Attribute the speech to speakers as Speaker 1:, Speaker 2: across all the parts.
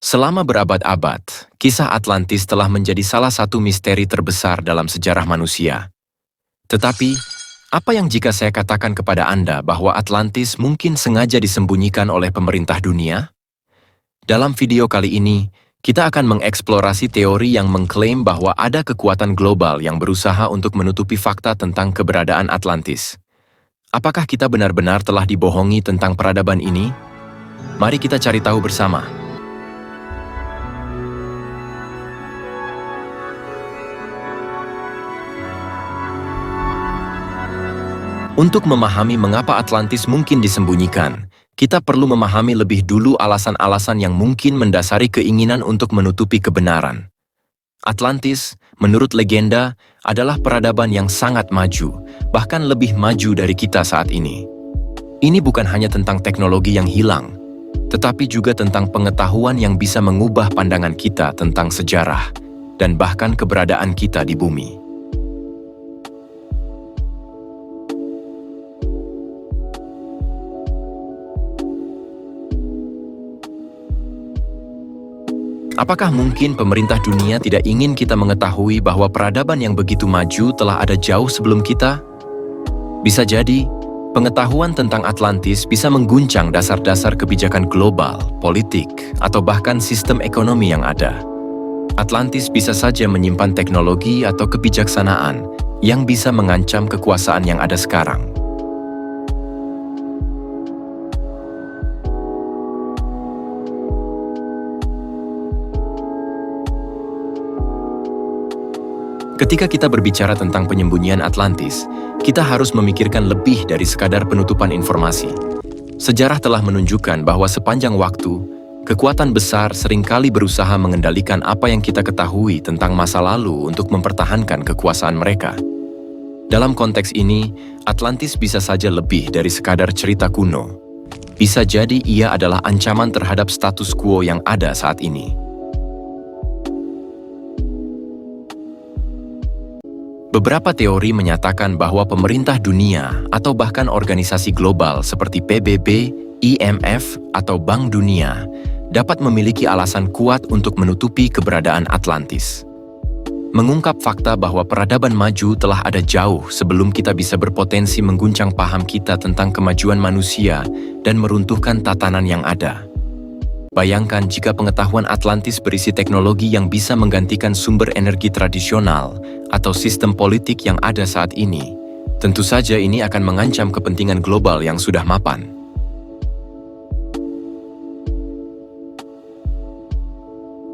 Speaker 1: Selama berabad-abad, kisah Atlantis telah menjadi salah satu misteri terbesar dalam sejarah manusia. Tetapi, apa yang jika saya katakan kepada Anda bahwa Atlantis mungkin sengaja disembunyikan oleh pemerintah dunia? Dalam video kali ini, kita akan mengeksplorasi teori yang mengklaim bahwa ada kekuatan global yang berusaha untuk menutupi fakta tentang keberadaan Atlantis. Apakah kita benar-benar telah dibohongi tentang peradaban ini? Mari kita cari tahu bersama. Untuk memahami mengapa Atlantis mungkin disembunyikan, kita perlu memahami lebih dulu alasan-alasan yang mungkin mendasari keinginan untuk menutupi kebenaran. Atlantis, menurut legenda, adalah peradaban yang sangat maju, bahkan lebih maju dari kita saat ini. Ini bukan hanya tentang teknologi yang hilang, tetapi juga tentang pengetahuan yang bisa mengubah pandangan kita tentang sejarah dan bahkan keberadaan kita di bumi. Apakah mungkin pemerintah dunia tidak ingin kita mengetahui bahwa peradaban yang begitu maju telah ada jauh sebelum kita? Bisa jadi, pengetahuan tentang Atlantis bisa mengguncang dasar-dasar kebijakan global, politik, atau bahkan sistem ekonomi yang ada. Atlantis bisa saja menyimpan teknologi atau kebijaksanaan yang bisa mengancam kekuasaan yang ada sekarang. Ketika kita berbicara tentang penyembunyian Atlantis, kita harus memikirkan lebih dari sekadar penutupan informasi. Sejarah telah menunjukkan bahwa sepanjang waktu, kekuatan besar seringkali berusaha mengendalikan apa yang kita ketahui tentang masa lalu untuk mempertahankan kekuasaan mereka. Dalam konteks ini, Atlantis bisa saja lebih dari sekadar cerita kuno. Bisa jadi ia adalah ancaman terhadap status quo yang ada saat ini. Beberapa teori menyatakan bahwa pemerintah dunia atau bahkan organisasi global seperti PBB, IMF, atau Bank Dunia dapat memiliki alasan kuat untuk menutupi keberadaan Atlantis. Mengungkap fakta bahwa peradaban maju telah ada jauh sebelum kita bisa berpotensi mengguncang paham kita tentang kemajuan manusia dan meruntuhkan tatanan yang ada. Bayangkan jika pengetahuan Atlantis berisi teknologi yang bisa menggantikan sumber energi tradisional atau sistem politik yang ada saat ini. Tentu saja ini akan mengancam kepentingan global yang sudah mapan.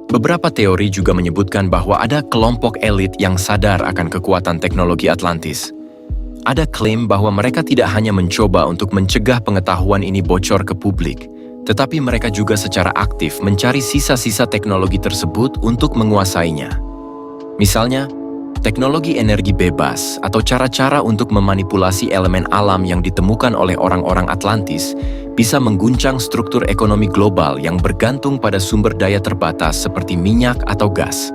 Speaker 1: Beberapa teori juga menyebutkan bahwa ada kelompok elit yang sadar akan kekuatan teknologi Atlantis. Ada klaim bahwa mereka tidak hanya mencoba untuk mencegah pengetahuan ini bocor ke publik, tetapi mereka juga secara aktif mencari sisa-sisa teknologi tersebut untuk menguasainya. Misalnya, teknologi energi bebas atau cara-cara untuk memanipulasi elemen alam yang ditemukan oleh orang-orang Atlantis bisa mengguncang struktur ekonomi global yang bergantung pada sumber daya terbatas seperti minyak atau gas.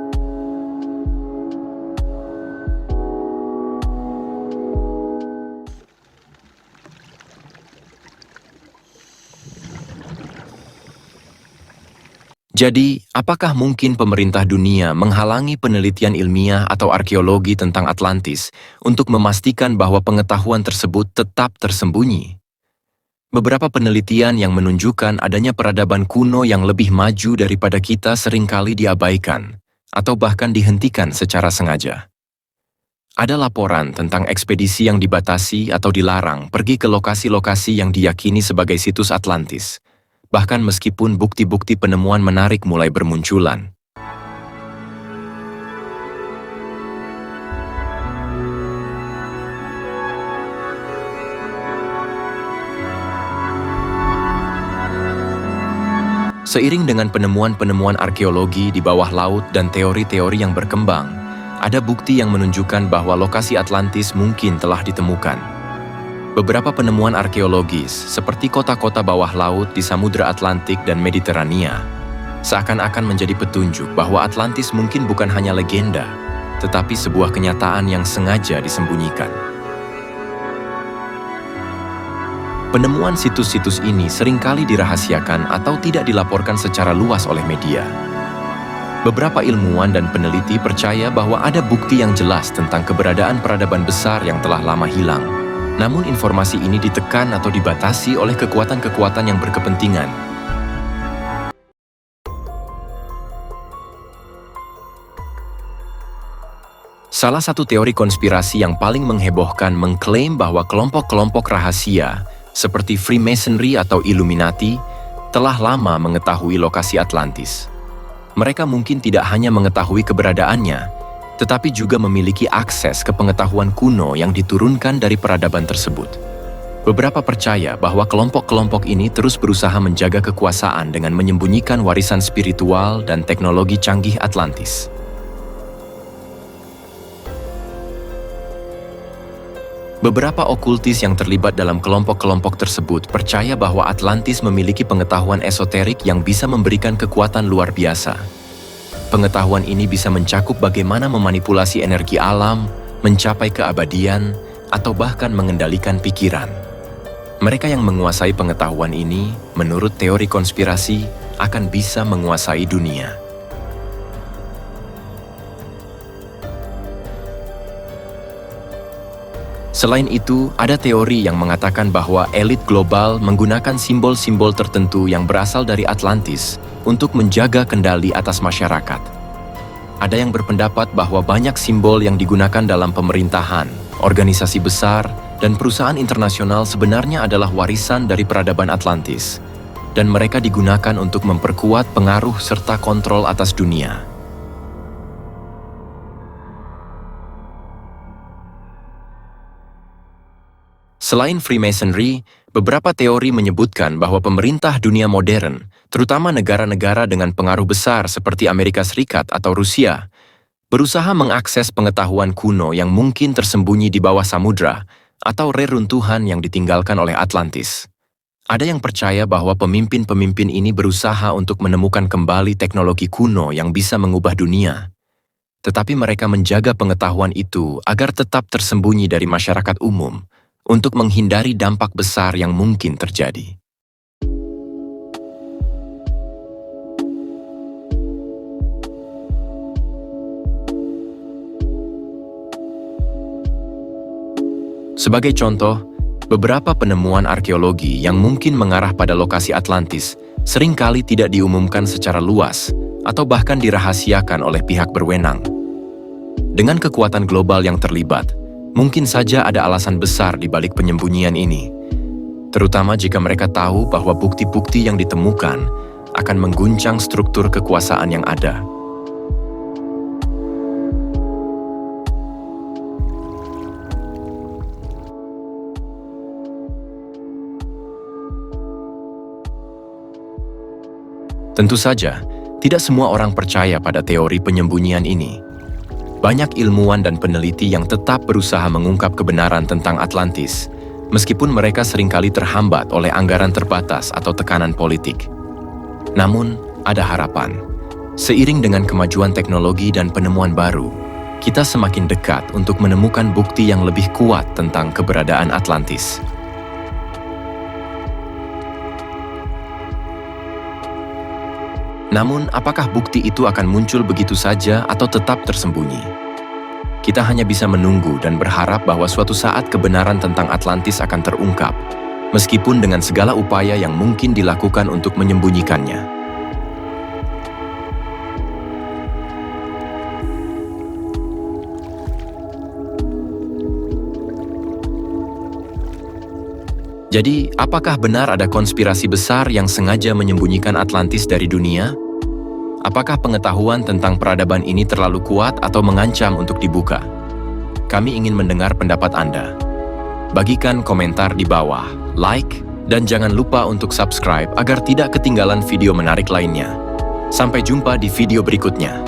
Speaker 1: Jadi, apakah mungkin pemerintah dunia menghalangi penelitian ilmiah atau arkeologi tentang Atlantis untuk memastikan bahwa pengetahuan tersebut tetap tersembunyi? Beberapa penelitian yang menunjukkan adanya peradaban kuno yang lebih maju daripada kita seringkali diabaikan atau bahkan dihentikan secara sengaja. Ada laporan tentang ekspedisi yang dibatasi atau dilarang pergi ke lokasi-lokasi yang diyakini sebagai situs Atlantis, bahkan meskipun bukti-bukti penemuan menarik mulai bermunculan. Seiring dengan penemuan-penemuan arkeologi di bawah laut dan teori-teori yang berkembang, ada bukti yang menunjukkan bahwa lokasi Atlantis mungkin telah ditemukan. Beberapa penemuan arkeologis, seperti kota-kota bawah laut di Samudra Atlantik dan Mediterania, seakan-akan menjadi petunjuk bahwa Atlantis mungkin bukan hanya legenda, tetapi sebuah kenyataan yang sengaja disembunyikan. Penemuan situs-situs ini seringkali dirahasiakan atau tidak dilaporkan secara luas oleh media. Beberapa ilmuwan dan peneliti percaya bahwa ada bukti yang jelas tentang keberadaan peradaban besar yang telah lama hilang. Namun informasi ini ditekan atau dibatasi oleh kekuatan-kekuatan yang berkepentingan. Salah satu teori konspirasi yang paling menghebohkan mengklaim bahwa kelompok-kelompok rahasia seperti Freemasonry atau Illuminati telah lama mengetahui lokasi Atlantis. Mereka mungkin tidak hanya mengetahui keberadaannya, tetapi juga memiliki akses ke pengetahuan kuno yang diturunkan dari peradaban tersebut. Beberapa percaya bahwa kelompok-kelompok ini terus berusaha menjaga kekuasaan dengan menyembunyikan warisan spiritual dan teknologi canggih Atlantis. Beberapa okultis yang terlibat dalam kelompok-kelompok tersebut percaya bahwa Atlantis memiliki pengetahuan esoterik yang bisa memberikan kekuatan luar biasa. Pengetahuan ini bisa mencakup bagaimana memanipulasi energi alam, mencapai keabadian, atau bahkan mengendalikan pikiran. Mereka yang menguasai pengetahuan ini, menurut teori konspirasi, akan bisa menguasai dunia. Selain itu, ada teori yang mengatakan bahwa elit global menggunakan simbol-simbol tertentu yang berasal dari Atlantis untuk menjaga kendali atas masyarakat. Ada yang berpendapat bahwa banyak simbol yang digunakan dalam pemerintahan, organisasi besar, dan perusahaan internasional sebenarnya adalah warisan dari peradaban Atlantis, dan mereka digunakan untuk memperkuat pengaruh serta kontrol atas dunia. Selain Freemasonry, beberapa teori menyebutkan bahwa pemerintah dunia modern, terutama negara-negara dengan pengaruh besar seperti Amerika Serikat atau Rusia, berusaha mengakses pengetahuan kuno yang mungkin tersembunyi di bawah samudra atau reruntuhan yang ditinggalkan oleh Atlantis. Ada yang percaya bahwa pemimpin-pemimpin ini berusaha untuk menemukan kembali teknologi kuno yang bisa mengubah dunia. Tetapi mereka menjaga pengetahuan itu agar tetap tersembunyi dari masyarakat umum, untuk menghindari dampak besar yang mungkin terjadi. Sebagai contoh, beberapa penemuan arkeologi yang mungkin mengarah pada lokasi Atlantis seringkali tidak diumumkan secara luas atau bahkan dirahasiakan oleh pihak berwenang. Dengan kekuatan global yang terlibat, mungkin saja ada alasan besar di balik penyembunyian ini, terutama jika mereka tahu bahwa bukti-bukti yang ditemukan akan mengguncang struktur kekuasaan yang ada. Tentu saja, tidak semua orang percaya pada teori penyembunyian ini. Banyak ilmuwan dan peneliti yang tetap berusaha mengungkap kebenaran tentang Atlantis, meskipun mereka seringkali terhambat oleh anggaran terbatas atau tekanan politik. Namun, ada harapan. Seiring dengan kemajuan teknologi dan penemuan baru, kita semakin dekat untuk menemukan bukti yang lebih kuat tentang keberadaan Atlantis. Namun, apakah bukti itu akan muncul begitu saja atau tetap tersembunyi? Kita hanya bisa menunggu dan berharap bahwa suatu saat kebenaran tentang Atlantis akan terungkap, meskipun dengan segala upaya yang mungkin dilakukan untuk menyembunyikannya. Jadi, apakah benar ada konspirasi besar yang sengaja menyembunyikan Atlantis dari dunia? Apakah pengetahuan tentang peradaban ini terlalu kuat atau mengancam untuk dibuka? Kami ingin mendengar pendapat Anda. Bagikan komentar di bawah, like, dan jangan lupa untuk subscribe agar tidak ketinggalan video menarik lainnya. Sampai jumpa di video berikutnya.